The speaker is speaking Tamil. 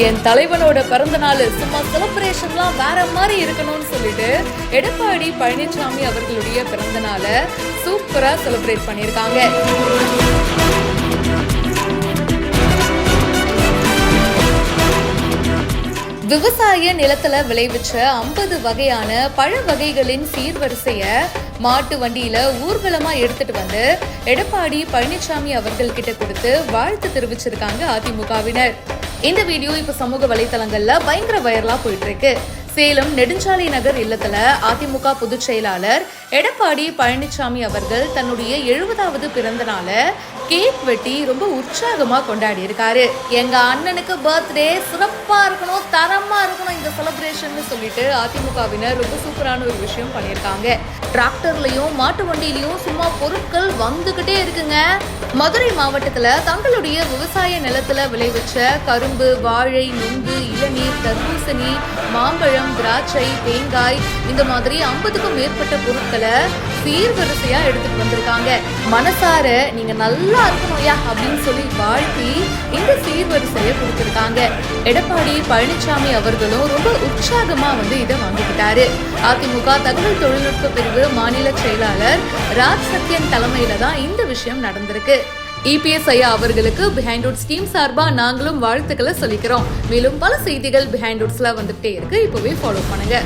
என் தலைவனோட பிறந்த நாள் சும்மா செலிப்ரேஷன்லாம் வேற மாதிரி இருக்கணும்னு சொல்லிட்டு எடப்பாடி பழனிசாமி அவர்களுடைய பிறந்த நாளை சூப்பரா செலிப்ரேட் பண்ணியிருக்காங்க. விவசாய நிலத்துல விளைவிச்ச 50 வகையான பழ வகைகளின் சீர்வரிசைய மாட்டு வண்டியில ஊர்வலமா எடுத்துட்டு வந்து எடப்பாடி பழனிசாமி அவர்கள் கிட்ட கொடுத்து வாழ்த்து தெரிவிச்சிருக்காங்க அதிமுகவினர். இந்த வீடியோ இப்ப சமூக வலைதளங்கள்ல பயங்கர வைரலா போயிட்டு இருக்கு. சேலம் நெடுஞ்சாலை நகர் இல்லத்துல அதிமுக பொதுச் செயலாளர் எடப்பாடி பழனிசாமி அவர்கள் தன்னுடைய 70வது பிறந்த நாளை கேக் வெட்டி ரொம்ப உற்சாகமா கொண்டாடி இருக்காரு. எங்க அண்ணனுக்கு பர்த்டே சிறப்பா இருக்கணும், தரமா இருக்கணும் இந்த செலிப்ரேஷன் சொல்லிட்டு அதிமுகவினர் ரொம்ப சூப்பரான ஒரு விஷயம் பண்ணியிருக்காங்க. டிராக்டர்லயும் மாட்டு வண்டியிலயும் சும்மா பொருட்கள் வந்துகிட்டே இருக்குங்க. மதுரை மாவட்டத்துல தங்களுடைய விவசாய நிலத்துல விளைவிச்ச கரும்பு, வாழை, நுங்கு, இளநீர், தர்பூசணி, மாம்பழம், திராட்சை, தேங்காய் இந்த மாதிரி 50க்கும் மேற்பட்ட பொருட்களை சீர்வரிசையா எடுத்துட்டு வந்திருக்காங்க. மனசார நீங்க நல்லா இருக்கணும்யா அப்படின்னு சொல்லி வாழ்த்தி இந்த சீர்வரிசையை கொடுத்திருக்காங்க. எடப்பாடி பழனிசாமி அவர்களும் ரொம்ப உற்சாகமா இதை வாங்கிக்கிட்டாரு. அதிமுக தகவல் தொழில்நுட்ப பிரிவு மாநில செயலாளர் ராஜ் சத்யன் தலைமையில தான் இந்த விஷயம் நடந்திருக்கு. EPS ஐயா அவர்களுக்கு பிஹைண்ட் ரூட்ஸ் டீம் சார்பா நாங்களும் வாழ்த்துக்களை சொல்லிக்கிறோம். மேலும் பல செய்திகள் பிஹைண்ட் ரூட்ஸ்ல வந்துட்டே இருக்கு. இப்பவே ஃபாலோ பண்ணுங்க.